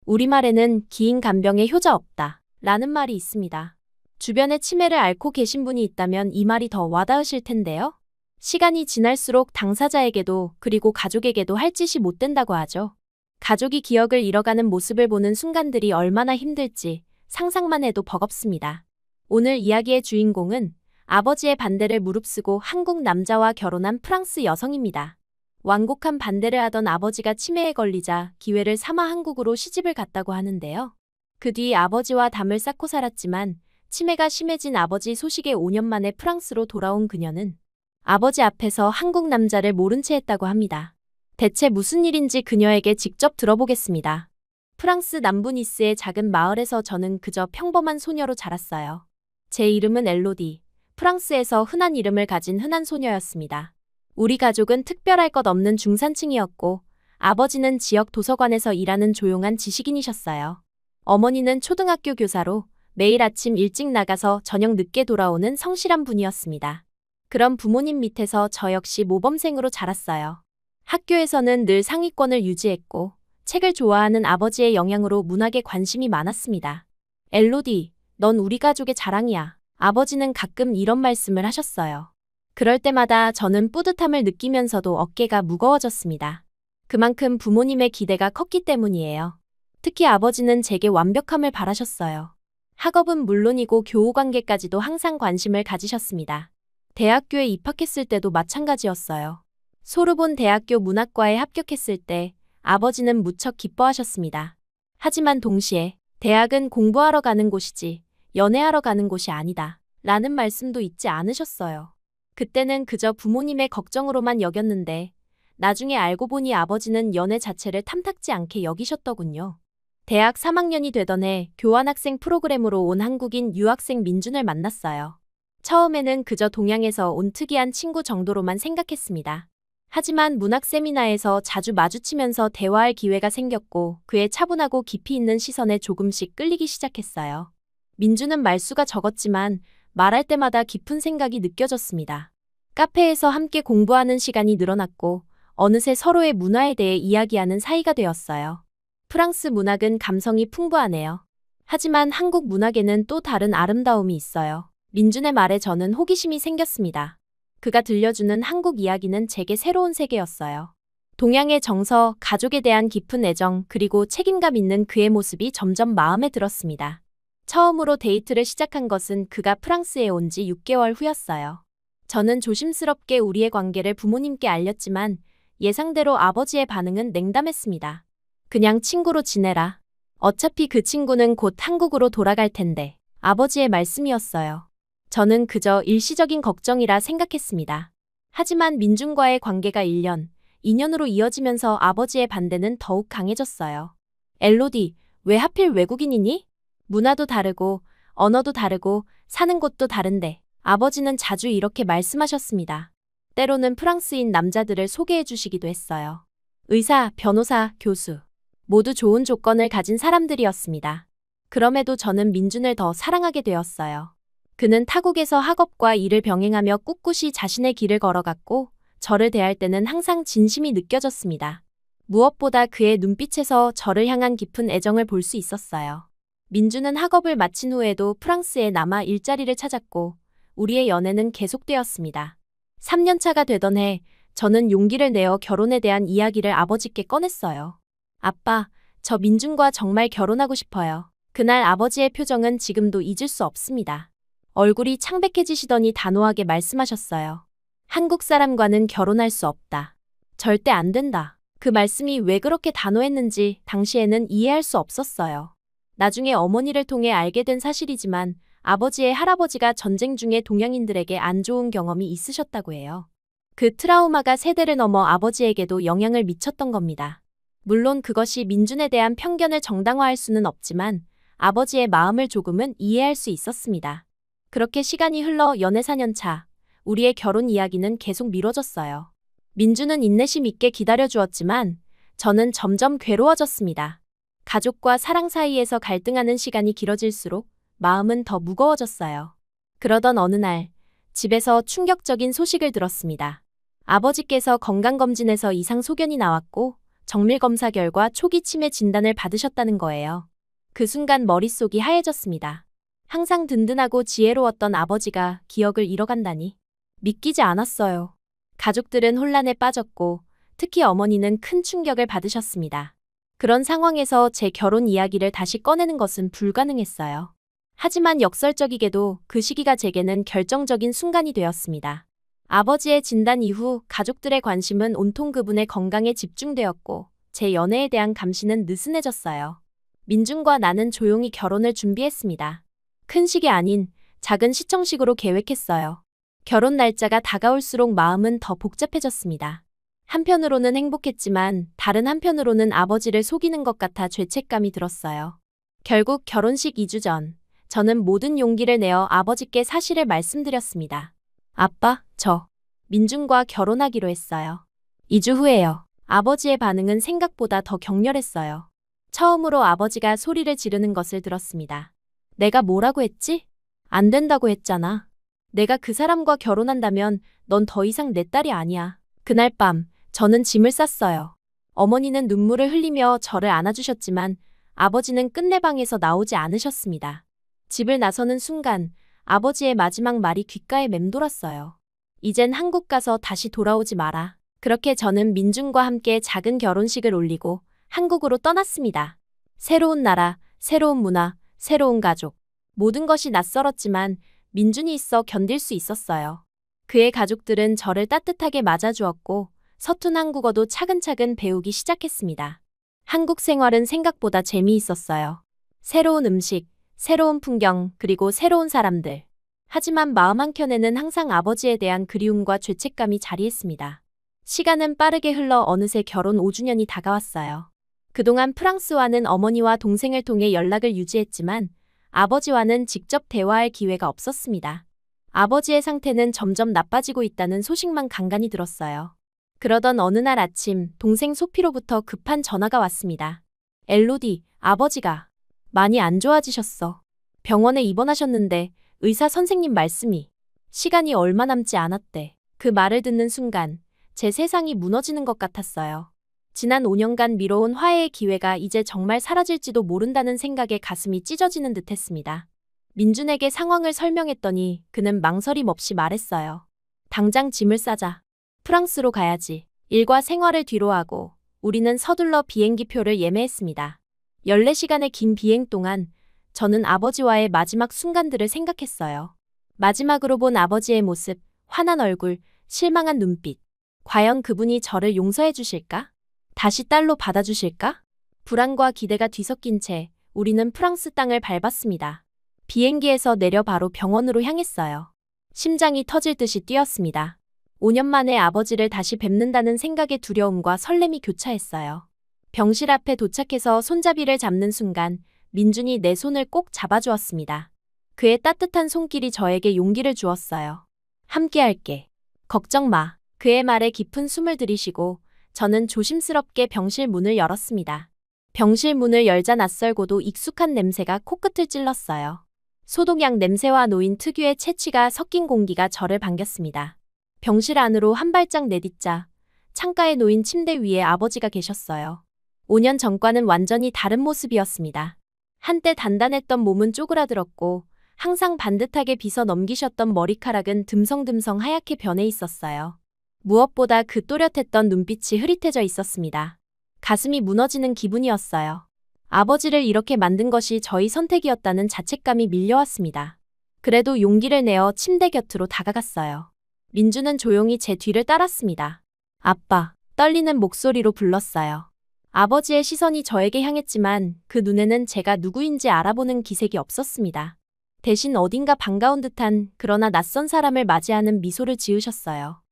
우리말에는 긴 간병에 효자 없다 라는 말이 있습니다. 주변에 치매를 앓고 계신 분이 있다면 이 말이 더 와닿으실 텐데요. 시간이 지날수록 당사자에게도 그리고 가족에게도 할 짓이 못 된다고 하죠. 가족이 기억을 잃어가는 모습을 보는 순간들이 얼마나 힘들지 상상만 해도 버겁습니다. 오늘 이야기의 주인공은 아버지의 반대를 무릅쓰고 한국 남자와 결혼한 프랑스 여성입니다. 완곡한 반대를 하던 아버지가 치매에 걸리자 기회를 삼아 한국으로 시집을 갔다고 하는데요. 그 뒤 아버지와 담을 쌓고 살았지만 치매가 심해진 아버지 소식에 5년 만에 프랑스로 돌아온 그녀는 아버지 앞에서 한국 남자를 모른 채 했다고 합니다. 대체 무슨 일인지 그녀에게 직접 들어보겠습니다. 프랑스 남부 니스의 작은 마을에서 저는 그저 평범한 소녀로 자랐어요. 제 이름은 엘로디. 프랑스에서 흔한 이름을 가진 흔한 소녀였습니다. 우리 가족은 특별할 것 없는 중산층이었고 아버지는 지역 도서관에서 일하는 조용한 지식인이셨어요. 어머니는 초등학교 교사로 매일 아침 일찍 나가서 저녁 늦게 돌아오는 성실한 분이었습니다. 그런 부모님 밑에서 저 역시 모범생으로 자랐어요. 학교에서는 늘 상위권을 유지했고 책을 좋아하는 아버지의 영향으로 문학에 관심이 많았습니다. 엘로디, 넌 우리 가족의 자랑이야. 아버지는 가끔 이런 말씀을 하셨어요. 그럴 때마다 저는 뿌듯함을 느끼면서도 어깨가 무거워졌습니다. 그만큼 부모님의 기대가 컸기 때문이에요. 특히 아버지는 제게 완벽함을 바라셨어요. 학업은 물론이고 교우 관계까지도 항상 관심을 가지셨습니다. 대학교에 입학했을 때도 마찬가지였어요. 소르본 대학교 문학과에 합격했을 때 아버지는 무척 기뻐하셨습니다. 하지만 동시에 대학은 공부하러 가는 곳이지 연애하러 가는 곳이 아니다 라는 말씀도 잊지 않으셨어요. 그때는 그저 부모님의 걱정으로만 여겼는데 나중에 알고 보니 아버지는 연애 자체를 탐탁지 않게 여기셨더군요. 대학 3학년이 되던 해 교환학생 프로그램으로 온 한국인 유학생 민준을 만났어요. 처음에는 그저 동양에서 온 특이한 친구 정도로만 생각했습니다. 하지만 문학 세미나에서 자주 마주치면서 대화할 기회가 생겼고 그의 차분하고 깊이 있는 시선에 조금씩 끌리기 시작했어요. 민준은 말수가 적었지만 말할 때마다 깊은 생각이 느껴졌습니다. 카페에서 함께 공부하는 시간이 늘어났고 어느새 서로의 문화에 대해 이야기하는 사이가 되었어요. 프랑스 문학은 감성이 풍부하네요. 하지만 한국 문학에는 또 다른 아름다움이 있어요. 민준의 말에 저는 호기심이 생겼습니다. 그가 들려주는 한국 이야기는 제게 새로운 세계였어요. 동양의 정서, 가족에 대한 깊은 애정, 그리고 책임감 있는 그의 모습이 점점 마음에 들었습니다. 처음으로 데이트를 시작한 것은 그가 프랑스에 온 지 6개월 후였어요. 저는 조심스럽게 우리의 관계를 부모님께 알렸지만 예상대로 아버지의 반응은 냉담했습니다. 그냥 친구로 지내라. 어차피 그 친구는 곧 한국으로 돌아갈 텐데. 아버지의 말씀이었어요. 저는 그저 일시적인 걱정이라 생각했습니다. 하지만 민준과의 관계가 1년, 2년으로 이어지면서 아버지의 반대는 더욱 강해졌어요. 엘로디, 왜 하필 외국인이니? 문화도 다르고 언어도 다르고 사는 곳도 다른데 아버지는 자주 이렇게 말씀하셨습니다. 때로는 프랑스인 남자들을 소개해 주시기도 했어요. 의사, 변호사, 교수 모두 좋은 조건을 가진 사람들이었습니다. 그럼에도 저는 민준을 더 사랑하게 되었어요. 그는 타국에서 학업과 일을 병행하며 꿋꿋이 자신의 길을 걸어갔고 저를 대할 때는 항상 진심이 느껴졌습니다. 무엇보다 그의 눈빛에서 저를 향한 깊은 애정을 볼 수 있었어요. 민준은 학업을 마친 후에도 프랑스에 남아 일자리를 찾았고 우리의 연애는 계속되었습니다. 3년차가 되던 해 저는 용기를 내어 결혼에 대한 이야기를 아버지께 꺼냈어요. 아빠, 저 민준과 정말 결혼하고 싶어요. 그날 아버지의 표정은 지금도 잊을 수 없습니다. 얼굴이 창백해지시더니 단호하게 말씀하셨어요. 한국 사람과는 결혼할 수 없다. 절대 안 된다. 그 말씀이 왜 그렇게 단호했는지 당시에는 이해할 수 없었어요. 나중에 어머니를 통해 알게 된 사실이지만 아버지의 할아버지가 전쟁 중에 동양인들에게 안 좋은 경험이 있으셨다고 해요. 그 트라우마가 세대를 넘어 아버지에게도 영향을 미쳤던 겁니다. 물론 그것이 민준에 대한 편견을 정당화할 수는 없지만 아버지의 마음을 조금은 이해할 수 있었습니다. 그렇게 시간이 흘러 연애 4년 차, 우리의 결혼 이야기는 계속 미뤄졌어요. 민준은 인내심 있게 기다려주었지만 저는 점점 괴로워졌습니다. 가족과 사랑 사이에서 갈등하는 시간이 길어질수록 마음은 더 무거워졌어요. 그러던 어느 날, 집에서 충격적인 소식을 들었습니다. 아버지께서 건강검진에서 이상 소견이 나왔고 정밀검사 결과 초기 치매 진단을 받으셨다는 거예요. 그 순간 머릿속이 하얘졌습니다. 항상 든든하고 지혜로웠던 아버지가 기억을 잃어간다니. 믿기지 않았어요. 가족들은 혼란에 빠졌고 특히 어머니는 큰 충격을 받으셨습니다. 그런 상황에서 제 결혼 이야기를 다시 꺼내는 것은 불가능했어요. 하지만 역설적이게도 그 시기가 제게는 결정적인 순간이 되었습니다. 아버지의 진단 이후 가족들의 관심은 온통 그분의 건강에 집중되었고 제 연애에 대한 감시는 느슨해졌어요. 민준과 나는 조용히 결혼을 준비했습니다. 큰 식이 아닌 작은 시청식으로 계획했어요. 결혼 날짜가 다가올수록 마음은 더 복잡해졌습니다. 한편으로는 행복했지만 다른 한편으로는 아버지를 속이는 것 같아 죄책감이 들었어요. 결국 결혼식 2주 전, 저는 모든 용기를 내어 아버지께 사실을 말씀드렸습니다. 아빠, 저 민준과 결혼하기로 했어요. 2주 후에요. 아버지의 반응은 생각보다 더 격렬했어요. 처음으로 아버지가 소리를 지르는 것을 들었습니다. 내가 뭐라고 했지? 안 된다고 했잖아. 내가 그 사람과 결혼한다면 넌 더 이상 내 딸이 아니야. 그날 밤 저는 짐을 쌌어요. 어머니는 눈물을 흘리며 저를 안아주셨지만 아버지는 끝내 방에서 나오지 않으셨습니다. 집을 나서는 순간 아버지의 마지막 말이 귓가에 맴돌았어요. 이젠 한국 가서 다시 돌아오지 마라. 그렇게 저는 민준과 함께 작은 결혼식을 올리고 한국으로 떠났습니다. 새로운 나라, 새로운 문화, 새로운 가족. 모든 것이 낯설었지만 민준이 있어 견딜 수 있었어요. 그의 가족들은 저를 따뜻하게 맞아주었고 서툰 한국어도 차근차근 배우기 시작했습니다. 한국 생활은 생각보다 재미있었어요. 새로운 음식, 새로운 풍경, 그리고 새로운 사람들. 하지만 마음 한켠에는 항상 아버지에 대한 그리움과 죄책감이 자리했습니다. 시간은 빠르게 흘러 어느새 결혼 5주년이 다가왔어요. 그동안 프랑스와는 어머니와 동생을 통해 연락을 유지했지만 아버지와는 직접 대화할 기회가 없었습니다. 아버지의 상태는 점점 나빠지고 있다는 소식만 간간히 들었어요. 그러던 어느 날 아침 동생 소피로부터 급한 전화가 왔습니다. 엘로디, 아버지가 많이 안 좋아지셨어. 병원에 입원하셨는데 의사 선생님 말씀이 시간이 얼마 남지 않았대. 그 말을 듣는 순간 제 세상이 무너지는 것 같았어요. 지난 5년간 미뤄온 화해의 기회가 이제 정말 사라질지도 모른다는 생각에 가슴이 찢어지는 듯했습니다. 민준에게 상황을 설명했더니 그는 망설임 없이 말했어요. 당장 짐을 싸자. 프랑스로 가야지. 일과 생활을 뒤로하고 우리는 서둘러 비행기표를 예매했습니다. 14시간의 긴 비행 동안 저는 아버지와의 마지막 순간들을 생각했어요. 마지막으로 본 아버지의 모습, 환한 얼굴, 실망한 눈빛. 과연 그분이 저를 용서해 주실까? 다시 딸로 받아주실까? 불안과 기대가 뒤섞인 채 우리는 프랑스 땅을 밟았습니다. 비행기에서 내려 바로 병원으로 향했어요. 심장이 터질 듯이 뛰었습니다. 5년 만에 아버지를 다시 뵙는다는 생각의 두려움과 설렘이 교차했어요. 병실 앞에 도착해서 손잡이를 잡는 순간 민준이 내 손을 꼭 잡아주었습니다. 그의 따뜻한 손길이 저에게 용기를 주었어요. 함께할게. 걱정 마. 그의 말에 깊은 숨을 들이쉬고 저는 조심스럽게 병실 문을 열었습니다. 병실 문을 열자 낯설고도 익숙한 냄새가 코끝을 찔렀어요. 소독약 냄새와 노인 특유의 채취가 섞인 공기가 저를 반겼습니다. 병실 안으로 한 발짝 내딛자 창가에 놓인 침대 위에 아버지가 계셨어요. 5년 전과는 완전히 다른 모습이었습니다. 한때 단단했던 몸은 쪼그라들었고 항상 반듯하게 빗어 넘기셨던 머리카락은 듬성듬성 하얗게 변해 있었어요. 무엇보다 그 또렷했던 눈빛이 흐릿해져 있었습니다. 가슴이 무너지는 기분이었어요. 아버지를 이렇게 만든 것이 저희 선택이었다는 자책감이 밀려왔습니다. 그래도 용기를 내어 침대 곁으로 다가갔어요. 민준은 조용히 제 뒤를 따랐습니다. 아빠, 떨리는 목소리로 불렀어요. 아버지의 시선이 저에게 향했지만 그 눈에는 제가 누구인지 알아보는 기색이 없었습니다. 대신 어딘가 반가운 듯한 그러나 낯선 사람을 맞이하는 미소를 지으셨어요.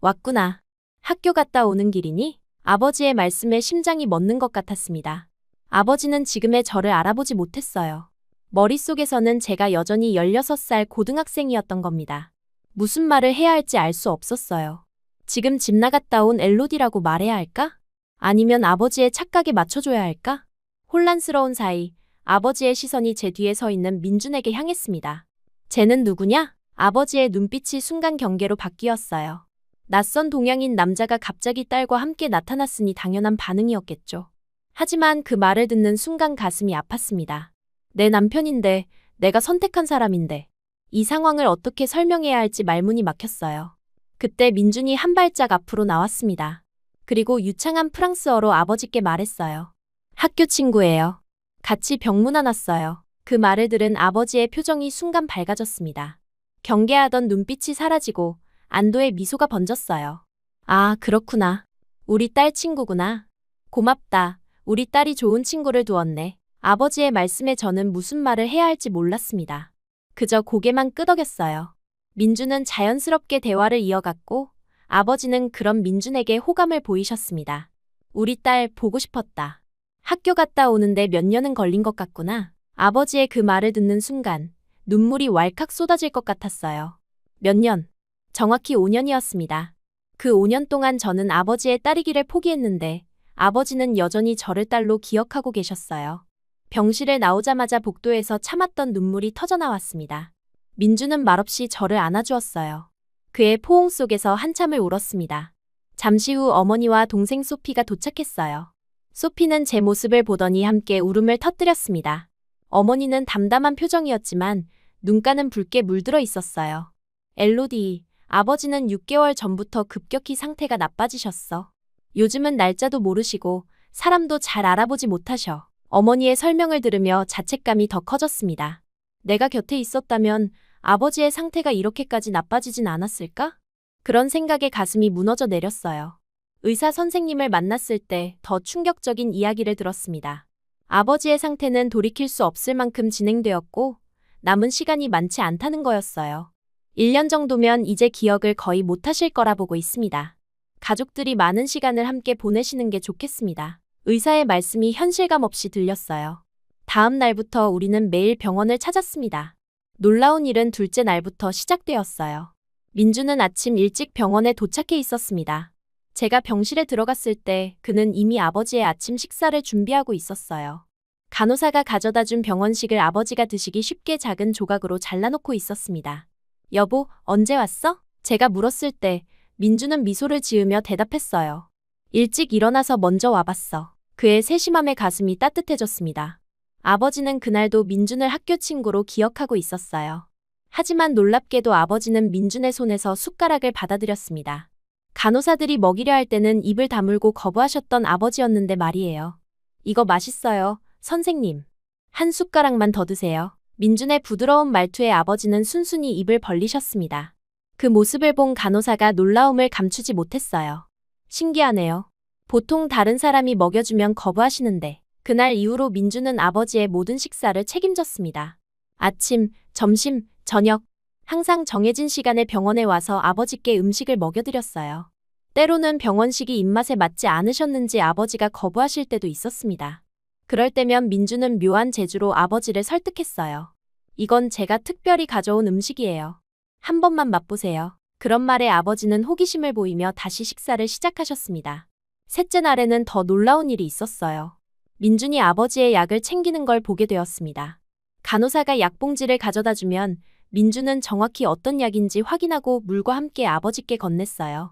왔구나. 학교 갔다 오는 길이니? 아버지의 말씀에 심장이 멎는 것 같았습니다. 아버지는 지금의 저를 알아보지 못했어요. 머릿속에서는 제가 여전히 16살 고등학생이었던 겁니다. 무슨 말을 해야 할지 알 수 없었어요. 지금 집 나갔다 온 엘로디라고 말해야 할까? 아니면 아버지의 착각에 맞춰줘야 할까? 혼란스러운 사이 아버지의 시선이 제 뒤에 서 있는 민준에게 향했습니다. 쟤는 누구냐? 아버지의 눈빛이 순간 경계로 바뀌었어요. 낯선 동양인 남자가 갑자기 딸과 함께 나타났으니 당연한 반응이었겠죠. 하지만 그 말을 듣는 순간 가슴이 아팠습니다. 내 남편인데, 내가 선택한 사람인데, 이 상황을 어떻게 설명해야 할지 말문이 막혔어요. 그때 민준이 한 발짝 앞으로 나왔습니다. 그리고 유창한 프랑스어로 아버지께 말했어요. 학교 친구예요. 같이 병문안 왔어요. 그 말을 들은 아버지의 표정이 순간 밝아졌습니다. 경계하던 눈빛이 사라지고 안도의 미소가 번졌어요. 아, 그렇구나. 우리 딸 친구구나. 고맙다. 우리 딸이 좋은 친구를 두었네. 아버지의 말씀에 저는 무슨 말을 해야 할지 몰랐습니다. 그저 고개만 끄덕였어요. 민준은 자연스럽게 대화를 이어갔고 아버지는 그런 민준에게 호감을 보이셨습니다. 우리 딸 보고 싶었다. 학교 갔다 오는데 몇 년은 걸린 것 같구나. 아버지의 그 말을 듣는 순간 눈물이 왈칵 쏟아질 것 같았어요. 몇 년? 정확히 5년이었습니다. 그 5년 동안 저는 아버지의 딸이기를 포기했는데 아버지는 여전히 저를 딸로 기억하고 계셨어요. 병실에 나오자마자 복도에서 참았던 눈물이 터져나왔습니다. 민주는 말없이 저를 안아주었어요. 그의 포옹 속에서 한참을 울었습니다. 잠시 후 어머니와 동생 소피가 도착했어요. 소피는 제 모습을 보더니 함께 울음을 터뜨렸습니다. 어머니는 담담한 표정이었지만 눈가는 붉게 물들어 있었어요. 엘로디, 아버지는 6개월 전부터 급격히 상태가 나빠지셨어. 요즘은 날짜도 모르시고 사람도 잘 알아보지 못하셔. 어머니의 설명을 들으며 자책감이 더 커졌습니다. 내가 곁에 있었다면 아버지의 상태가 이렇게까지 나빠지진 않았을까? 그런 생각에 가슴이 무너져 내렸어요. 의사 선생님을 만났을 때 더 충격적인 이야기를 들었습니다. 아버지의 상태는 돌이킬 수 없을 만큼 진행되었고 남은 시간이 많지 않다는 거였어요. 1년 정도면 이제 기억을 거의 못하실 거라 보고 있습니다. 가족들이 많은 시간을 함께 보내시는 게 좋겠습니다. 의사의 말씀이 현실감 없이 들렸어요. 다음 날부터 우리는 매일 병원을 찾았습니다. 놀라운 일은 둘째 날부터 시작되었어요. 민주는 아침 일찍 병원에 도착해 있었습니다. 제가 병실에 들어갔을 때 그는 이미 아버지의 아침 식사를 준비하고 있었어요. 간호사가 가져다 준 병원식을 아버지가 드시기 쉽게 작은 조각으로 잘라놓고 있었습니다. 여보, 언제 왔어? 제가 물었을 때 민주는 미소를 지으며 대답했어요. 일찍 일어나서 먼저 와봤어. 그의 세심함에 가슴이 따뜻해졌습니다. 아버지는 그날도 민준을 학교 친구로 기억하고 있었어요. 하지만 놀랍게도 아버지는 민준의 손에서 숟가락을 받아들였습니다. 간호사들이 먹이려 할 때는 입을 다물고 거부하셨던 아버지였는데 말이에요. 이거 맛있어요, 선생님. 한 숟가락만 더 드세요. 민준의 부드러운 말투에 아버지는 순순히 입을 벌리셨습니다. 그 모습을 본 간호사가 놀라움을 감추지 못했어요. 신기하네요. 보통 다른 사람이 먹여주면 거부하시는데 그날 이후로 민준은 아버지의 모든 식사를 책임졌습니다. 아침, 점심, 저녁 항상 정해진 시간에 병원에 와서 아버지께 음식을 먹여드렸어요. 때로는 병원식이 입맛에 맞지 않으셨는지 아버지가 거부하실 때도 있었습니다. 그럴 때면 민준은 묘한 재주로 아버지를 설득했어요. 이건 제가 특별히 가져온 음식이에요. 한 번만 맛보세요. 그런 말에 아버지는 호기심을 보이며 다시 식사를 시작하셨습니다. 셋째 날에는 더 놀라운 일이 있었어요. 민준이 아버지의 약을 챙기는 걸 보게 되었습니다. 간호사가 약봉지를 가져다 주면 민준은 정확히 어떤 약인지 확인하고 물과 함께 아버지께 건넸어요.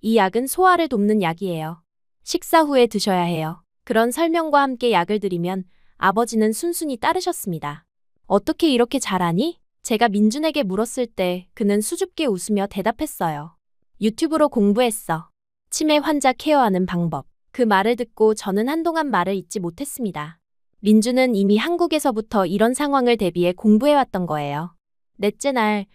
이 약은 소화를 돕는 약이에요. 식사 후에 드셔야 해요. 그런 설명과 함께 약을 드리면 아버지는 순순히 따르셨습니다. 어떻게 이렇게 잘하니? 제가 민준에게 물었을 때 그는 수줍게 웃으며 대답했어요. 유튜브로 공부했어. 치매 환자 케어하는 방법. 그 말을 듣고 저는 한동안 말을 잇지 못했습니다. 민준은 이미 한국에서부터 이런 상황을 대비해 공부해왔던 거예요. 넷째 날,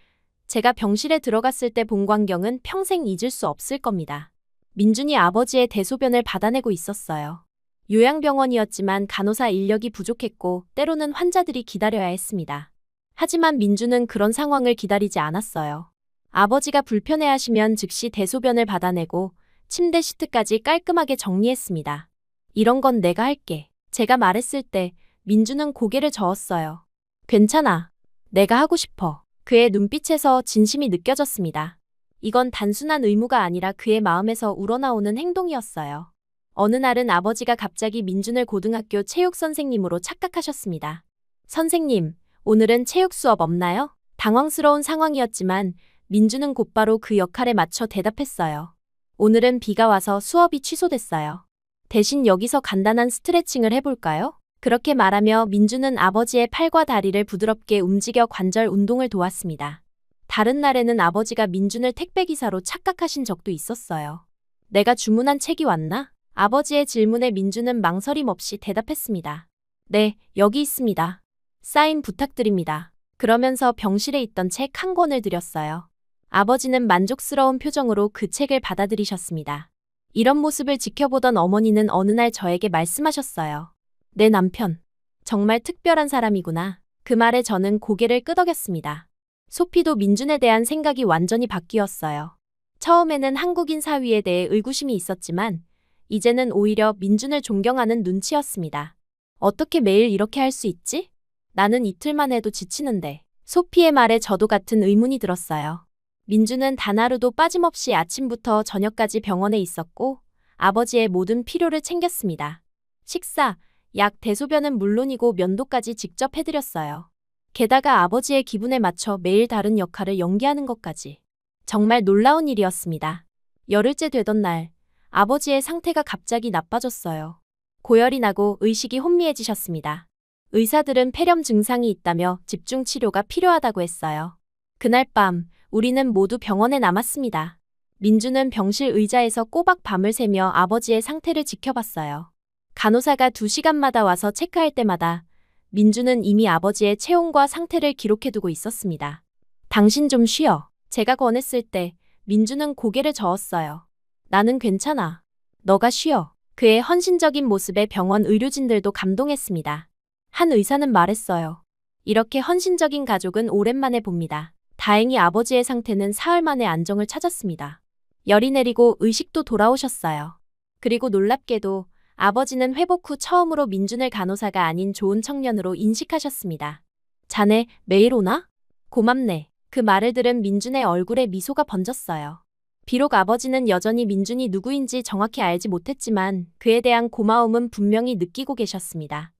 제가 병실에 들어갔을 때 본 광경은 평생 잊을 수 없을 겁니다. 민준이 아버지의 대소변을 받아내고 있었어요. 요양병원이었지만 간호사 인력이 부족했고 때로는 환자들이 기다려야 했습니다. 하지만 민준은 그런 상황을 기다리지 않았어요. 아버지가 불편해하시면 즉시 대소변을 받아내고 침대 시트까지 깔끔하게 정리했습니다. 이런 건 내가 할게. 제가 말했을 때 민준은 고개를 저었어요. 괜찮아. 내가 하고 싶어. 그의 눈빛에서 진심이 느껴졌습니다. 이건 단순한 의무가 아니라 그의 마음에서 우러나오는 행동이었어요. 어느 날은 아버지가 갑자기 민준을 고등학교 체육 선생님으로 착각하셨습니다. 선생님, 오늘은 체육 수업 없나요? 당황스러운 상황이었지만 민주는 곧바로 그 역할에 맞춰 대답했어요. 오늘은 비가 와서 수업이 취소됐어요. 대신 여기서 간단한 스트레칭을 해볼까요? 그렇게 말하며 민주는 아버지의 팔과 다리를 부드럽게 움직여 관절 운동을 도왔습니다. 다른 날에는 아버지가 민준을 택배기사로 착각하신 적도 있었어요. 내가 주문한 책이 왔나? 아버지의 질문에 민준은 망설임 없이 대답했습니다. 네, 여기 있습니다. 사인 부탁드립니다. 그러면서 병실에 있던 책 한 권을 드렸어요. 아버지는 만족스러운 표정으로 그 책을 받아들이셨습니다. 이런 모습을 지켜보던 어머니는 어느 날 저에게 말씀하셨어요. 내 남편, 정말 특별한 사람이구나. 그 말에 저는 고개를 끄덕였습니다. 소피도 민준에 대한 생각이 완전히 바뀌었어요. 처음에는 한국인 사위에 대해 의구심이 있었지만 이제는 오히려 민준을 존경하는 눈치였습니다. 어떻게 매일 이렇게 할 수 있지? 나는 이틀만 해도 지치는데. 소피의 말에 저도 같은 의문이 들었어요. 민준은 단 하루도 빠짐없이 아침부터 저녁까지 병원에 있었고 아버지의 모든 필요를 챙겼습니다. 식사, 약, 대소변은 물론이고 면도까지 직접 해드렸어요. 게다가 아버지의 기분에 맞춰 매일 다른 역할을 연기하는 것까지. 정말 놀라운 일이었습니다. 열흘째 되던 날, 아버지의 상태가 갑자기 나빠졌어요. 고열이 나고 의식이 혼미해지셨습니다. 의사들은 폐렴 증상이 있다며 집중 치료가 필요하다고 했어요. 그날 밤, 우리는 모두 병원에 남았습니다. 민주는 병실 의자에서 꼬박 밤을 새며 아버지의 상태를 지켜봤어요. 간호사가 2시간마다 와서 체크할 때마다 민주는 이미 아버지의 체온과 상태를 기록해두고 있었습니다. 당신 좀 쉬어. 제가 권했을 때 민주는 고개를 저었어요. 나는 괜찮아. 너가 쉬어. 그의 헌신적인 모습에 병원 의료진들도 감동했습니다. 한 의사는 말했어요. 이렇게 헌신적인 가족은 오랜만에 봅니다. 다행히 아버지의 상태는 사흘 만에 안정을 찾았습니다. 열이 내리고 의식도 돌아오셨어요. 그리고 놀랍게도 아버지는 회복 후 처음으로 민준을 간호사가 아닌 좋은 청년으로 인식하셨습니다. 자네 매일 오나? 고맙네. 그 말을 들은 민준의 얼굴에 미소가 번졌어요. 비록 아버지는 여전히 민준이 누구인지 정확히 알지 못했지만 그에 대한 고마움은 분명히 느끼고 계셨습니다.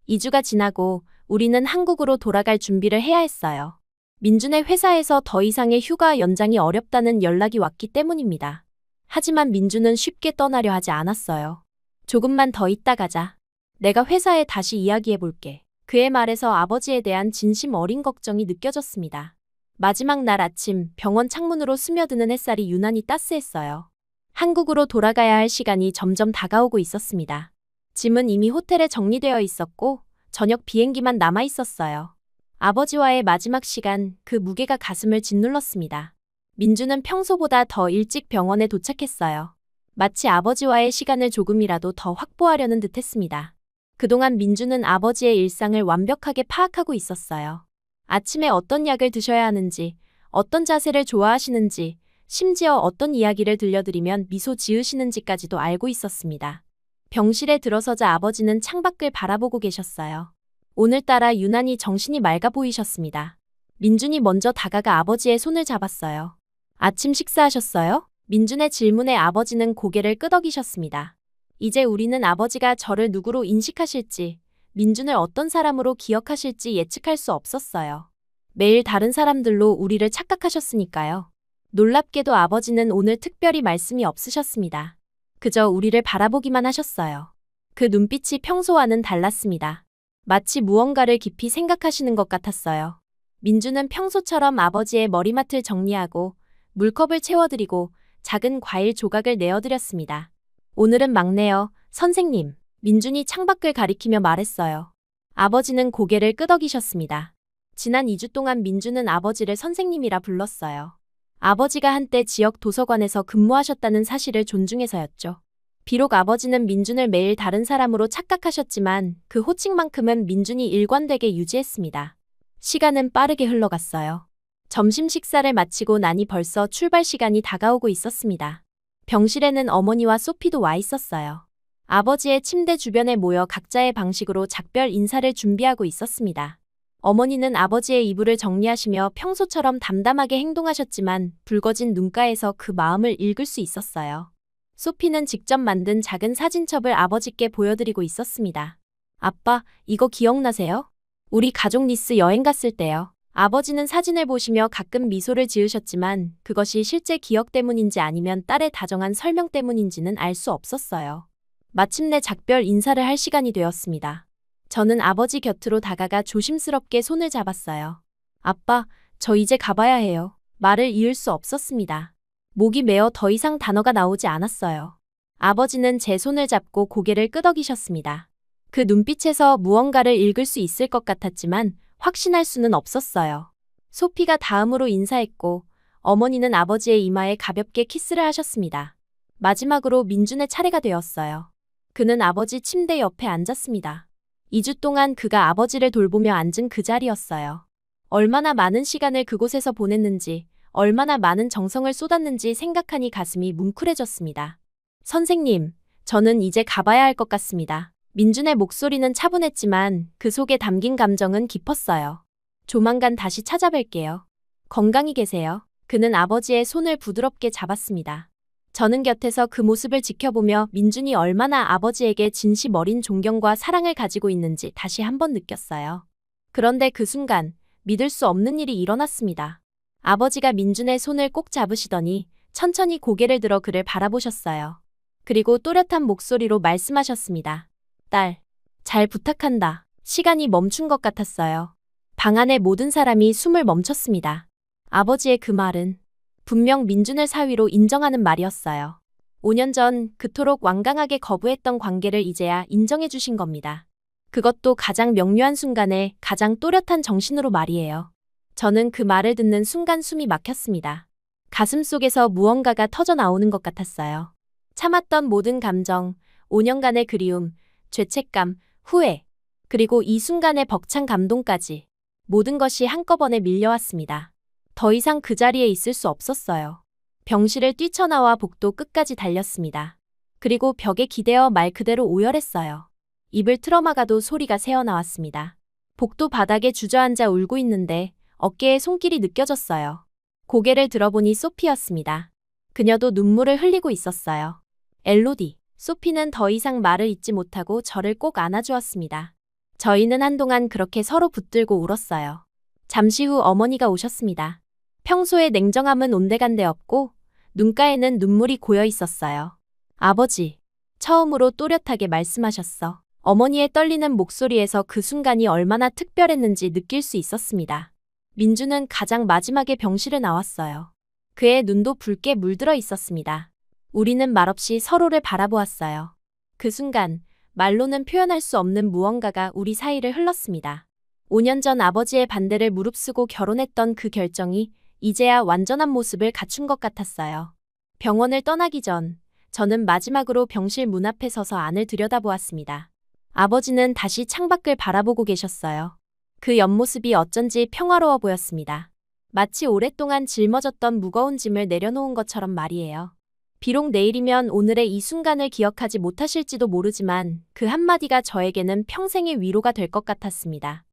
2주가 지나고 우리는 한국으로 돌아갈 준비를 해야 했어요. 민준의 회사에서 더 이상의 휴가 연장이 어렵다는 연락이 왔기 때문입니다. 하지만 민준은 쉽게 떠나려 하지 않았어요. 조금만 더 있다 가자. 내가 회사에 다시 이야기해볼게. 그의 말에서 아버지에 대한 진심 어린 걱정이 느껴졌습니다. 마지막 날 아침 병원 창문으로 스며드는 햇살이 유난히 따스했어요. 한국으로 돌아가야 할 시간이 점점 다가오고 있었습니다. 짐은 이미 호텔에 정리되어 있었고 저녁 비행기만 남아 있었어요. 아버지와의 마지막 시간, 그 무게가 가슴을 짓눌렀습니다. 민주는 평소보다 더 일찍 병원에 도착했어요. 마치 아버지와의 시간을 조금이라도 더 확보하려는 듯했습니다. 그동안 민주는 아버지의 일상을 완벽하게 파악하고 있었어요. 아침에 어떤 약을 드셔야 하는지, 어떤 자세를 좋아하시는지, 심지어 어떤 이야기를 들려드리면 미소 지으시는지까지도 알고 있었습니다. 병실에 들어서자 아버지는 창밖을 바라보고 계셨어요. 오늘따라 유난히 정신이 맑아 보이셨습니다. 민준이 먼저 다가가 아버지의 손을 잡았어요. 아침 식사하셨어요? 민준의 질문에 아버지는 고개를 끄덕이셨습니다. 이제 우리는 아버지가 저를 누구로 인식하실지, 민준을 어떤 사람으로 기억하실지 예측할 수 없었어요. 매일 다른 사람들로 우리를 착각하셨으니까요. 놀랍게도 아버지는 오늘 특별히 말씀이 없으셨습니다. 그저 우리를 바라보기만 하셨어요. 그 눈빛이 평소와는 달랐습니다. 마치 무언가를 깊이 생각하시는 것 같았어요. 민주는 평소처럼 아버지의 머리맡을 정리하고 물컵을 채워드리고 작은 과일 조각을 내어드렸습니다. 오늘은 막내요, 선생님. 민준이 창밖을 가리키며 말했어요. 아버지는 고개를 끄덕이셨습니다. 지난 2주 동안 민주는 아버지를 선생님이라 불렀어요. 아버지가 한때 지역 도서관에서 근무하셨다는 사실을 존중해서였죠. 비록 아버지는 민준을 매일 다른 사람으로 착각하셨지만 그 호칭만큼은 민준이 일관되게 유지했습니다. 시간은 빠르게 흘러갔어요. 점심 식사를 마치고 나니 벌써 출발 시간이 다가오고 있었습니다. 병실에는 어머니와 소피도 와 있었어요. 아버지의 침대 주변에 모여 각자의 방식으로 작별 인사를 준비하고 있었습니다. 어머니는 아버지의 이불을 정리하시며 평소처럼 담담하게 행동하셨지만 붉어진 눈가에서 그 마음을 읽을 수 있었어요. 소피는 직접 만든 작은 사진첩을 아버지께 보여드리고 있었습니다. 아빠, 이거 기억나세요? 우리 가족 니스 여행 갔을 때요. 아버지는 사진을 보시며 가끔 미소를 지으셨지만 그것이 실제 기억 때문인지 아니면 딸의 다정한 설명 때문인지는 알 수 없었어요. 마침내 작별 인사를 할 시간이 되었습니다. 저는 아버지 곁으로 다가가 조심스럽게 손을 잡았어요. 아빠, 저 이제 가봐야 해요. 말을 이을 수 없었습니다. 목이 메어 더 이상 단어가 나오지 않았어요. 아버지는 제 손을 잡고 고개를 끄덕이셨습니다. 그 눈빛에서 무언가를 읽을 수 있을 것 같았지만 확신할 수는 없었어요. 소피가 다음으로 인사했고 어머니는 아버지의 이마에 가볍게 키스를 하셨습니다. 마지막으로 민준의 차례가 되었어요. 그는 아버지 침대 옆에 앉았습니다. 2주 동안 그가 아버지를 돌보며 앉은 그 자리였어요. 얼마나 많은 시간을 그곳에서 보냈는지, 얼마나 많은 정성을 쏟았는지 생각하니 가슴이 뭉클해졌습니다. 선생님, 저는 이제 가봐야 할 것 같습니다. 민준의 목소리는 차분했지만 그 속에 담긴 감정은 깊었어요. 조만간 다시 찾아뵐게요. 건강히 계세요. 그는 아버지의 손을 부드럽게 잡았습니다. 저는 곁에서 그 모습을 지켜보며 민준이 얼마나 아버지에게 진심 어린 존경과 사랑을 가지고 있는지 다시 한번 느꼈어요. 그런데 그 순간 믿을 수 없는 일이 일어났습니다. 아버지가 민준의 손을 꼭 잡으시더니 천천히 고개를 들어 그를 바라보셨어요. 그리고 또렷한 목소리로 말씀하셨습니다. 딸, 잘 부탁한다. 시간이 멈춘 것 같았어요. 방 안의 모든 사람이 숨을 멈췄습니다. 아버지의 그 말은 분명 민준을 사위로 인정하는 말이었어요. 5년 전 그토록 완강하게 거부했던 관계를 이제야 인정해 주신 겁니다. 그것도 가장 명료한 순간에 가장 또렷한 정신으로 말이에요. 저는 그 말을 듣는 순간 숨이 막혔습니다. 가슴 속에서 무언가가 터져 나오는 것 같았어요. 참았던 모든 감정, 5년간의 그리움, 죄책감, 후회, 그리고 이 순간의 벅찬 감동까지 모든 것이 한꺼번에 밀려왔습니다. 더 이상 그 자리에 있을 수 없었어요. 병실을 뛰쳐나와 복도 끝까지 달렸습니다. 그리고 벽에 기대어 말 그대로 오열했어요. 입을 틀어막아도 소리가 새어나왔습니다. 복도 바닥에 주저앉아 울고 있는데 어깨에 손길이 느껴졌어요. 고개를 들어보니 소피였습니다. 그녀도 눈물을 흘리고 있었어요. 엘로디. 소피는 더 이상 말을 잇지 못하고 저를 꼭 안아주었습니다. 저희는 한동안 그렇게 서로 붙들고 울었어요. 잠시 후 어머니가 오셨습니다. 평소의 냉정함은 온데간데 없고 눈가에는 눈물이 고여 있었어요. 아버지, 처음으로 또렷하게 말씀하셨어. 어머니의 떨리는 목소리에서 그 순간이 얼마나 특별했는지 느낄 수 있었습니다. 민주는 가장 마지막에 병실을 나왔어요. 그의 눈도 붉게 물들어 있었습니다. 우리는 말없이 서로를 바라보았어요. 그 순간 말로는 표현할 수 없는 무언가가 우리 사이를 흘렀습니다. 5년 전 아버지의 반대를 무릅쓰고 결혼했던 그 결정이 이제야 완전한 모습을 갖춘 것 같았어요. 병원을 떠나기 전 저는 마지막으로 병실 문 앞에 서서 안을 들여다보았습니다. 아버지는 다시 창밖을 바라보고 계셨어요. 그 옆모습이 어쩐지 평화로워 보였습니다. 마치 오랫동안 짊어졌던 무거운 짐을 내려놓은 것처럼 말이에요. 비록 내일이면 오늘의 이 순간을 기억하지 못하실지도 모르지만 그 한마디가 저에게는 평생의 위로가 될 것 같았습니다.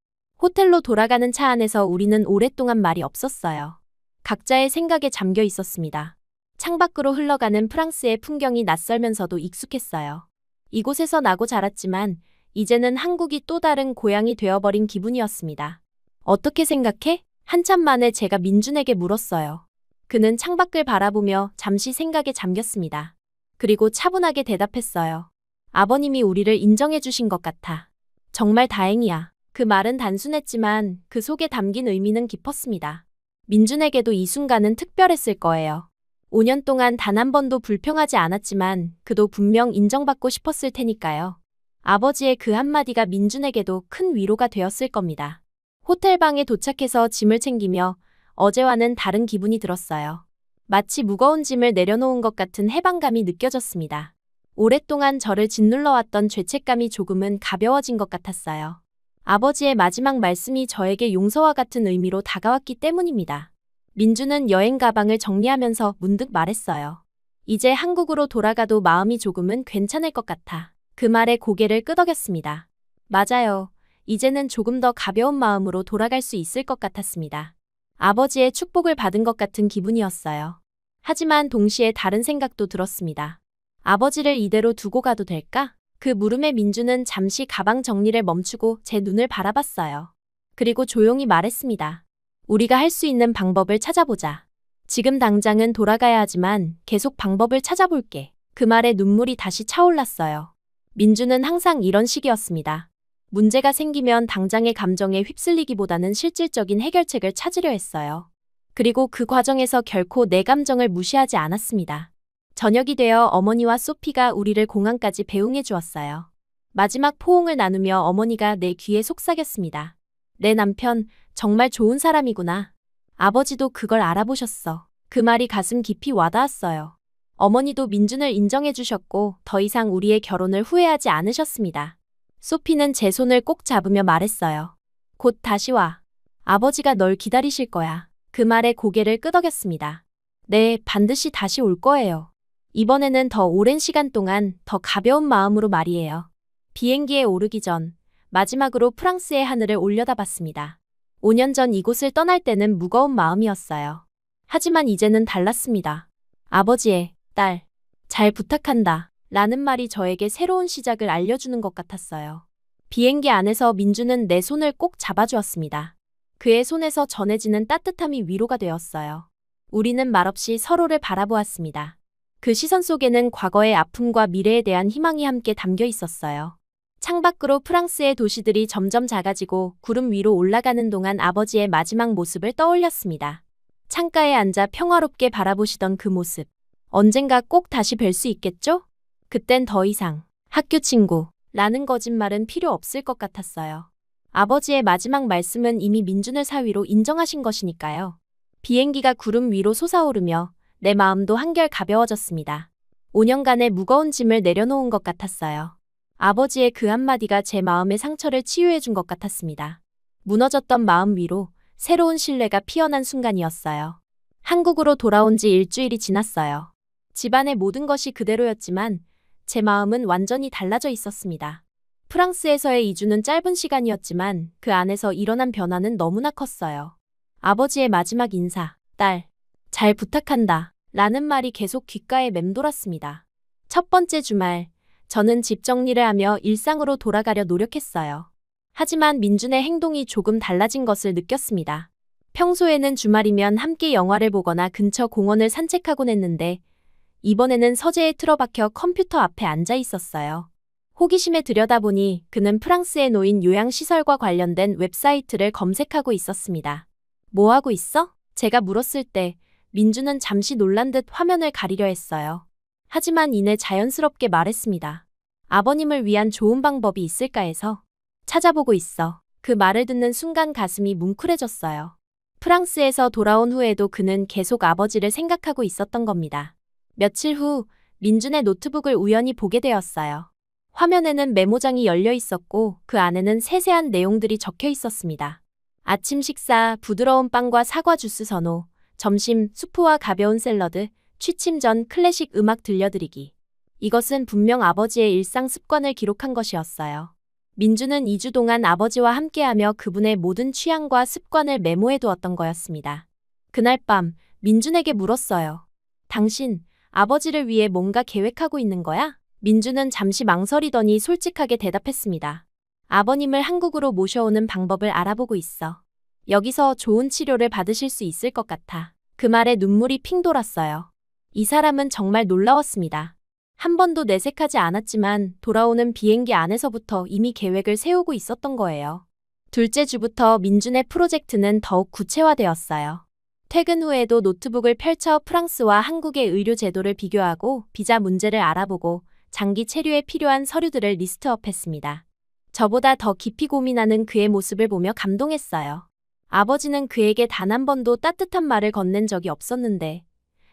호텔로 돌아가는 차 안에서 우리는 오랫동안 말이 없었어요. 각자의 생각에 잠겨 있었습니다. 창밖으로 흘러가는 프랑스의 풍경이 낯설면서도 익숙했어요. 이곳에서 나고 자랐지만 이제는 한국이 또 다른 고향이 되어버린 기분이었습니다. 어떻게 생각해? 한참 만에 제가 민준에게 물었어요. 그는 창밖을 바라보며 잠시 생각에 잠겼습니다. 그리고 차분하게 대답했어요. 아버님이 우리를 인정해 주신 것 같아. 정말 다행이야. 그 말은 단순했지만 그 속에 담긴 의미는 깊었습니다. 민준에게도 이 순간은 특별했을 거예요. 5년 동안 단 한 번도 불평하지 않았지만 그도 분명 인정받고 싶었을 테니까요. 아버지의 그 한마디가 민준에게도 큰 위로가 되었을 겁니다. 호텔방에 도착해서 짐을 챙기며 어제와는 다른 기분이 들었어요. 마치 무거운 짐을 내려놓은 것 같은 해방감이 느껴졌습니다. 오랫동안 저를 짓눌러왔던 죄책감이 조금은 가벼워진 것 같았어요. 아버지의 마지막 말씀이 저에게 용서와 같은 의미로 다가왔기 때문입니다. 민주는 여행 가방을 정리하면서 문득 말했어요. 이제 한국으로 돌아가도 마음이 조금은 괜찮을 것 같아. 그 말에 고개를 끄덕였습니다. 맞아요. 이제는 조금 더 가벼운 마음으로 돌아갈 수 있을 것 같았습니다. 아버지의 축복을 받은 것 같은 기분이었어요. 하지만 동시에 다른 생각도 들었습니다. 아버지를 이대로 두고 가도 될까? 그 물음에 민주는 잠시 가방 정리를 멈추고 제 눈을 바라봤어요. 그리고 조용히 말했습니다. 우리가 할 수 있는 방법을 찾아보자. 지금 당장은 돌아가야 하지만 계속 방법을 찾아볼게. 그 말에 눈물이 다시 차올랐어요. 민주는 항상 이런 식이었습니다. 문제가 생기면 당장의 감정에 휩쓸리기보다는 실질적인 해결책을 찾으려 했어요. 그리고 그 과정에서 결코 내 감정을 무시하지 않았습니다. 저녁이 되어 어머니와 소피가 우리를 공항까지 배웅해 주었어요. 마지막 포옹을 나누며 어머니가 내 귀에 속삭였습니다. 내 남편 정말 좋은 사람이구나. 아버지도 그걸 알아보셨어. 그 말이 가슴 깊이 와닿았어요. 어머니도 민준을 인정해 주셨고 더 이상 우리의 결혼을 후회하지 않으셨습니다. 소피는 제 손을 꼭 잡으며 말했어요. 곧 다시 와. 아버지가 널 기다리실 거야. 그 말에 고개를 끄덕였습니다. 네, 반드시 다시 올 거예요. 이번에는 더 오랜 시간 동안 더 가벼운 마음으로 말이에요. 비행기에 오르기 전 마지막으로 프랑스의 하늘을 올려다봤습니다. 5년 전 이곳을 떠날 때는 무거운 마음이었어요. 하지만 이제는 달랐습니다. 아버지의 딸, 잘 부탁한다. 라는 말이 저에게 새로운 시작을 알려주는 것 같았어요. 비행기 안에서 민주는 내 손을 꼭 잡아주었습니다. 그의 손에서 전해지는 따뜻함이 위로가 되었어요. 우리는 말없이 서로를 바라보았습니다. 그 시선 속에는 과거의 아픔과 미래에 대한 희망이 함께 담겨 있었어요. 창밖으로 프랑스의 도시들이 점점 작아지고 구름 위로 올라가는 동안 아버지의 마지막 모습을 떠올렸습니다. 창가에 앉아 평화롭게 바라보시던 그 모습. 언젠가 꼭 다시 뵐 수 있겠죠? 그땐 더 이상 학교 친구라는 거짓말은 필요 없을 것 같았어요. 아버지의 마지막 말씀은 이미 민준을 사위로 인정하신 것이니까요. 비행기가 구름 위로 솟아오르며 내 마음도 한결 가벼워졌습니다. 5년간의 무거운 짐을 내려놓은 것 같았어요. 아버지의 그 한마디가 제 마음의 상처를 치유해 준 것 같았습니다. 무너졌던 마음 위로 새로운 신뢰가 피어난 순간이었어요. 한국으로 돌아온 지 일주일이 지났어요. 집안의 모든 것이 그대로였지만 제 마음은 완전히 달라져 있었습니다. 프랑스에서의 이주는 짧은 시간이었지만 그 안에서 일어난 변화는 너무나 컸어요. 아버지의 마지막 인사, 딸, 잘 부탁한다 라는 말이 계속 귓가에 맴돌았습니다. 첫 번째 주말, 저는 집 정리를 하며 일상으로 돌아가려 노력했어요. 하지만 민준의 행동이 조금 달라진 것을 느꼈습니다. 평소에는 주말이면 함께 영화를 보거나 근처 공원을 산책하곤 했는데 이번에는 서재에 틀어박혀 컴퓨터 앞에 앉아 있었어요. 호기심에 들여다보니 그는 프랑스에 놓인 요양시설과 관련된 웹사이트를 검색하고 있었습니다. 뭐 하고 있어? 제가 물었을 때 민준은 잠시 놀란 듯 화면을 가리려 했어요. 하지만 이내 자연스럽게 말했습니다. 아버님을 위한 좋은 방법이 있을까 해서 찾아보고 있어. 그 말을 듣는 순간 가슴이 뭉클해졌어요. 프랑스에서 돌아온 후에도 그는 계속 아버지를 생각하고 있었던 겁니다. 며칠 후 민준의 노트북을 우연히 보게 되었어요. 화면에는 메모장이 열려 있었고 그 안에는 세세한 내용들이 적혀 있었습니다. 아침 식사, 부드러운 빵과 사과 주스 선호, 점심, 수프와 가벼운 샐러드, 취침 전 클래식 음악 들려드리기. 이것은 분명 아버지의 일상 습관을 기록한 것이었어요. 민준은 2주 동안 아버지와 함께하며 그분의 모든 취향과 습관을 메모해 두었던 거였습니다. 그날 밤 민준에게 물었어요. 당신, 아버지를 위해 뭔가 계획하고 있는 거야? 민준은 잠시 망설이더니 솔직하게 대답했습니다. 아버님을 한국으로 모셔오는 방법을 알아보고 있어. 여기서 좋은 치료를 받으실 수 있을 것 같아. 그 말에 눈물이 핑 돌았어요. 이 사람은 정말 놀라웠습니다. 한 번도 내색하지 않았지만 돌아오는 비행기 안에서부터 이미 계획을 세우고 있었던 거예요. 둘째 주부터 민준의 프로젝트는 더욱 구체화되었어요. 퇴근 후에도 노트북을 펼쳐 프랑스와 한국의 의료 제도를 비교하고 비자 문제를 알아보고 장기 체류에 필요한 서류들을 리스트업했습니다. 저보다 더 깊이 고민하는 그의 모습을 보며 감동했어요. 아버지는 그에게 단 한 번도 따뜻한 말을 건넨 적이 없었는데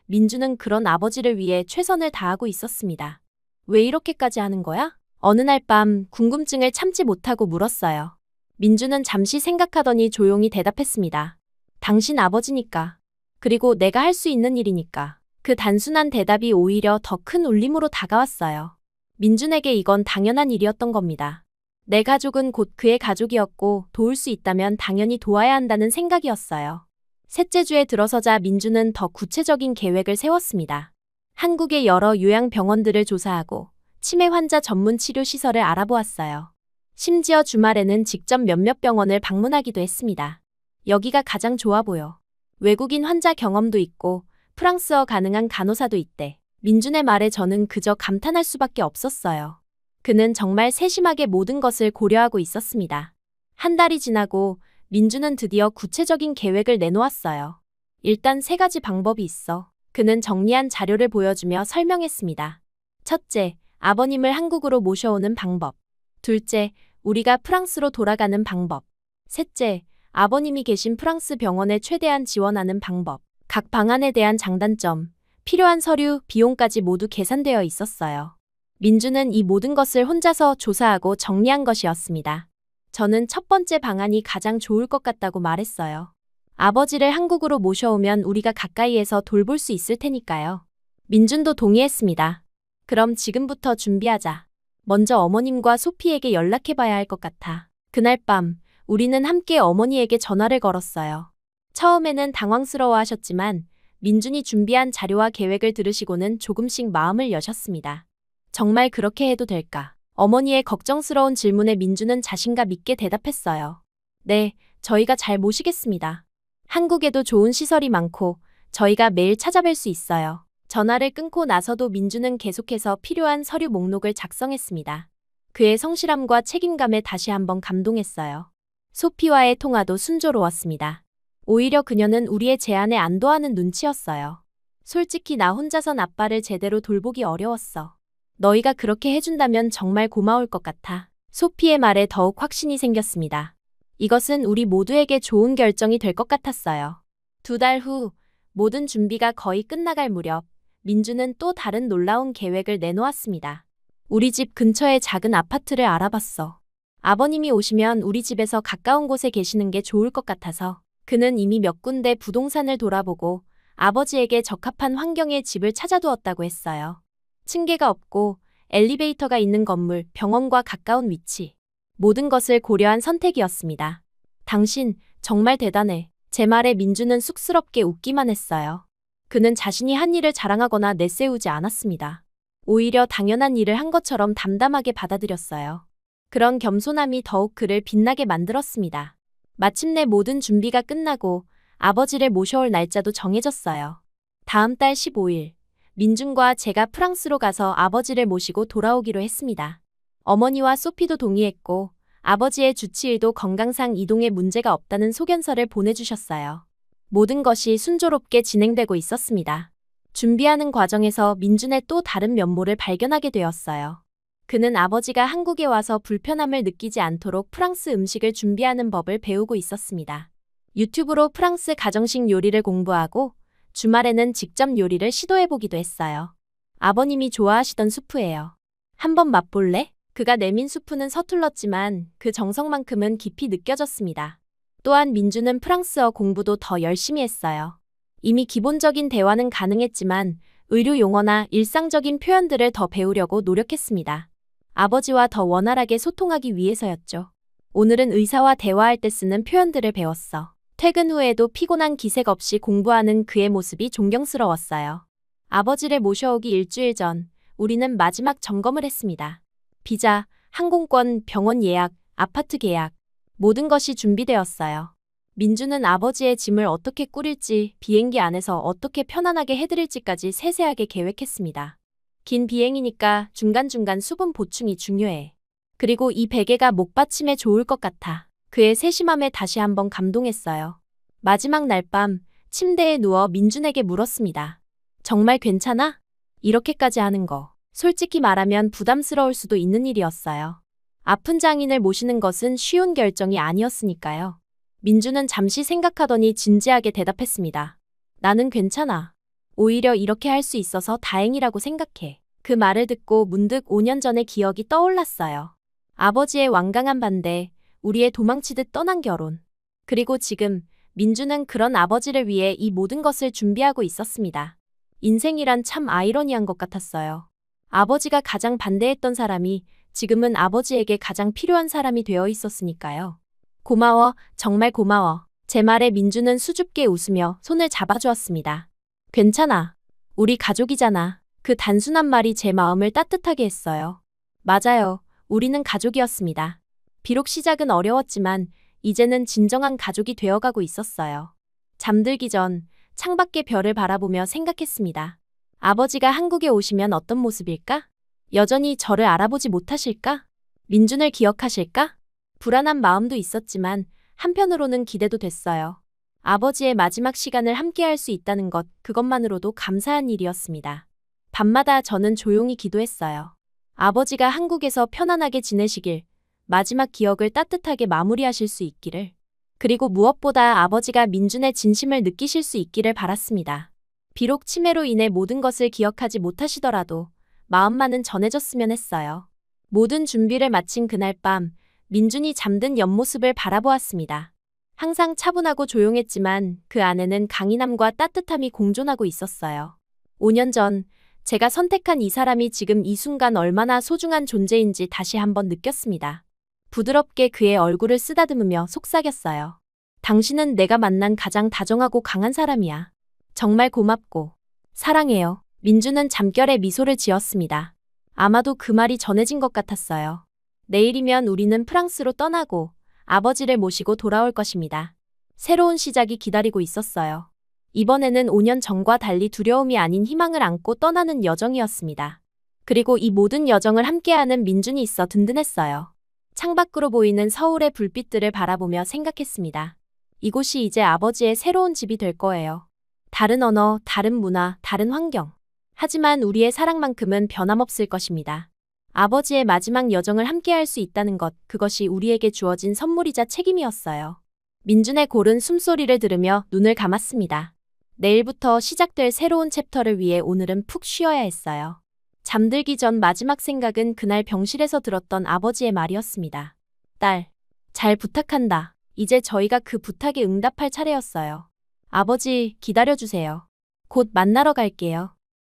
민준은 그런 아버지를 위해 최선을 다하고 있었습니다. 왜 이렇게까지 하는 거야? 어느 날 밤 궁금증을 참지 못하고 물었어요. 민준은 잠시 생각하더니 조용히 대답했습니다. 당신 아버지니까. 그리고 내가 할 수 있는 일이니까. 그 단순한 대답이 오히려 더 큰 울림으로 다가왔어요. 민준에게 이건 당연한 일이었던 겁니다. 내 가족은 곧 그의 가족이었고 도울 수 있다면 당연히 도와야 한다는 생각이었어요. 셋째 주에 들어서자 민준은 더 구체적인 계획을 세웠습니다. 한국의 여러 요양병원들을 조사하고 치매 환자 전문 치료 시설을 알아보았어요. 심지어 주말에는 직접 몇몇 병원을 방문하기도 했습니다. 여기가 가장 좋아 보여. 외국인 환자 경험도 있고 프랑스어 가능한 간호사도 있대. 민준의 말에 저는 그저 감탄할 수밖에 없었어요. 그는 정말 세심하게 모든 것을 고려하고 있었습니다. 한 달이 지나고 민준은 드디어 구체적인 계획을 내놓았어요. 일단 3가지 방법이 있어. 그는 정리한 자료를 보여주며 설명했습니다. 첫째, 아버님을 한국으로 모셔오는 방법. 둘째, 우리가 프랑스로 돌아가는 방법. 셋째, 아버님이 계신 프랑스 병원에 최대한 지원하는 방법. 각 방안에 대한 장단점, 필요한 서류, 비용까지 모두 계산되어 있었어요. 민주는 이 모든 것을 혼자서 조사하고 정리한 것이었습니다. 저는 첫 번째 방안이 가장 좋을 것 같다고 말했어요. 아버지를 한국으로 모셔오면 우리가 가까이에서 돌볼 수 있을 테니까요. 민준도 동의했습니다. 그럼 지금부터 준비하자. 먼저 어머님과 소피에게 연락해봐야 할 것 같아. 그날 밤, 우리는 함께 어머니에게 전화를 걸었어요. 처음에는 당황스러워하셨지만 민준이 준비한 자료와 계획을 들으시고는 조금씩 마음을 여셨습니다. 정말 그렇게 해도 될까? 어머니의 걱정스러운 질문에 민준은 자신감 있게 대답했어요. 네, 저희가 잘 모시겠습니다. 한국에도 좋은 시설이 많고 저희가 매일 찾아뵐 수 있어요. 전화를 끊고 나서도 민준은 계속해서 필요한 서류 목록을 작성했습니다. 그의 성실함과 책임감에 다시 한번 감동했어요. 소피와의 통화도 순조로웠습니다. 오히려 그녀는 우리의 제안에 안도하는 눈치였어요. 솔직히 나 혼자선 아빠를 제대로 돌보기 어려웠어. 너희가 그렇게 해준다면 정말 고마울 것 같아. 소피의 말에 더욱 확신이 생겼습니다. 이것은 우리 모두에게 좋은 결정이 될 것 같았어요. 2달 후, 모든 준비가 거의 끝나갈 무렵, 민주는 또 다른 놀라운 계획을 내놓았습니다. 우리 집 근처의 작은 아파트를 알아봤어. 아버님이 오시면 우리 집에서 가까운 곳에 계시는 게 좋을 것 같아서. 그는 이미 몇 군데 부동산을 돌아보고 아버지에게 적합한 환경의 집을 찾아두었다고 했어요. 층계가 없고 엘리베이터가 있는 건물, 병원과 가까운 위치. 모든 것을 고려한 선택이었습니다. 당신, 정말 대단해. 제 말에 민주는 쑥스럽게 웃기만 했어요. 그는 자신이 한 일을 자랑하거나 내세우지 않았습니다. 오히려 당연한 일을 한 것처럼 담담하게 받아들였어요. 그런 겸손함이 더욱 그를 빛나게 만들었습니다. 마침내 모든 준비가 끝나고 아버지를 모셔올 날짜도 정해졌어요. 다음 달 15일, 민준과 제가 프랑스로 가서 아버지를 모시고 돌아오기로 했습니다. 어머니와 소피도 동의했고 아버지의 주치의도 건강상 이동에 문제가 없다는 소견서를 보내주셨어요. 모든 것이 순조롭게 진행되고 있었습니다. 준비하는 과정에서 민준의 또 다른 면모를 발견하게 되었어요. 그는 아버지가 한국에 와서 불편함을 느끼지 않도록 프랑스 음식을 준비하는 법을 배우고 있었습니다. 유튜브로 프랑스 가정식 요리를 공부하고 주말에는 직접 요리를 시도해보기도 했어요. 아버님이 좋아하시던 수프예요. 한번 맛볼래? 그가 내민 수프는 서툴렀지만 그 정성만큼은 깊이 느껴졌습니다. 또한 민주는 프랑스어 공부도 더 열심히 했어요. 이미 기본적인 대화는 가능했지만 의료 용어나 일상적인 표현들을 더 배우려고 노력했습니다. 아버지와 더 원활하게 소통하기 위해서였죠. 오늘은 의사와 대화할 때 쓰는 표현들을 배웠어. 퇴근 후에도 피곤한 기색 없이 공부하는 그의 모습이 존경스러웠어요. 아버지를 모셔오기 일주일 전, 우리는 마지막 점검을 했습니다. 비자, 항공권, 병원 예약, 아파트 계약, 모든 것이 준비되었어요. 민주는 아버지의 짐을 어떻게 꾸릴지, 비행기 안에서 어떻게 편안하게 해드릴지까지 세세하게 계획했습니다. 긴 비행이니까 중간중간 수분 보충이 중요해. 그리고 이 베개가 목 받침에 좋을 것 같아. 그의 세심함에 다시 한번 감동했어요. 마지막 날 밤, 침대에 누워 민준에게 물었습니다. 정말 괜찮아? 이렇게까지 하는 거. 솔직히 말하면 부담스러울 수도 있는 일이었어요. 아픈 장인을 모시는 것은 쉬운 결정이 아니었으니까요. 민주는 잠시 생각하더니 진지하게 대답했습니다. 나는 괜찮아. 오히려 이렇게 할 수 있어서 다행이라고 생각해. 그 말을 듣고 문득 5년 전의 기억이 떠올랐어요. 아버지의 완강한 반대, 우리의 도망치듯 떠난 결혼. 그리고 지금 민주는 그런 아버지를 위해 이 모든 것을 준비하고 있었습니다. 인생이란 참 아이러니한 것 같았어요. 아버지가 가장 반대했던 사람이 지금은 아버지에게 가장 필요한 사람이 되어 있었으니까요. 고마워, 정말 고마워. 제 말에 민주는 수줍게 웃으며 손을 잡아주었습니다. 괜찮아. 우리 가족이잖아. 그 단순한 말이 제 마음을 따뜻하게 했어요. 맞아요. 우리는 가족이었습니다. 비록 시작은 어려웠지만 이제는 진정한 가족이 되어가고 있었어요. 잠들기 전 창밖의 별을 바라보며 생각했습니다. 아버지가 한국에 오시면 어떤 모습일까? 여전히 저를 알아보지 못하실까? 민준을 기억하실까? 불안한 마음도 있었지만 한편으로는 기대도 됐어요. 아버지의 마지막 시간을 함께할 수 있다는 것, 그것만으로도 감사한 일이었습니다. 밤마다 저는 조용히 기도했어요. 아버지가 한국에서 편안하게 지내시길, 마지막 기억을 따뜻하게 마무리하실 수 있기를, 그리고 무엇보다 아버지가 민준의 진심을 느끼실 수 있기를 바랐습니다. 비록 치매로 인해 모든 것을 기억하지 못하시더라도 마음만은 전해졌으면 했어요. 모든 준비를 마친 그날 밤, 민준이 잠든 옆모습을 바라보았습니다. 항상 차분하고 조용했지만 그 안에는 강인함과 따뜻함이 공존하고 있었어요. 5년 전 제가 선택한 이 사람이 지금 이 순간 얼마나 소중한 존재인지 다시 한번 느꼈습니다. 부드럽게 그의 얼굴을 쓰다듬으며 속삭였어요. 당신은 내가 만난 가장 다정하고 강한 사람이야. 정말 고맙고 사랑해요. 민준은 잠결에 미소를 지었습니다. 아마도 그 말이 전해진 것 같았어요. 내일이면 우리는 프랑스로 떠나고 아버지를 모시고 돌아올 것입니다. 새로운 시작이 기다리고 있었어요. 이번에는 5년 전과 달리 두려움이 아닌 희망을 안고 떠나는 여정이었습니다. 그리고 이 모든 여정을 함께하는 민준이 있어 든든했어요. 창밖으로 보이는 서울의 불빛들을 바라보며 생각했습니다. 이곳이 이제 아버지의 새로운 집이 될 거예요. 다른 언어, 다른 문화, 다른 환경. 하지만 우리의 사랑만큼은 변함없을 것입니다. 아버지의 마지막 여정을 함께할 수 있다는 것, 그것이 우리에게 주어진 선물이자 책임이었어요. 민준의 고른 숨소리를 들으며 눈을 감았습니다. 내일부터 시작될 새로운 챕터를 위해 오늘은 푹 쉬어야 했어요. 잠들기 전 마지막 생각은 그날 병실에서 들었던 아버지의 말이었습니다. 딸, 잘 부탁한다. 이제 저희가 그 부탁에 응답할 차례였어요. 아버지, 기다려주세요. 곧 만나러 갈게요.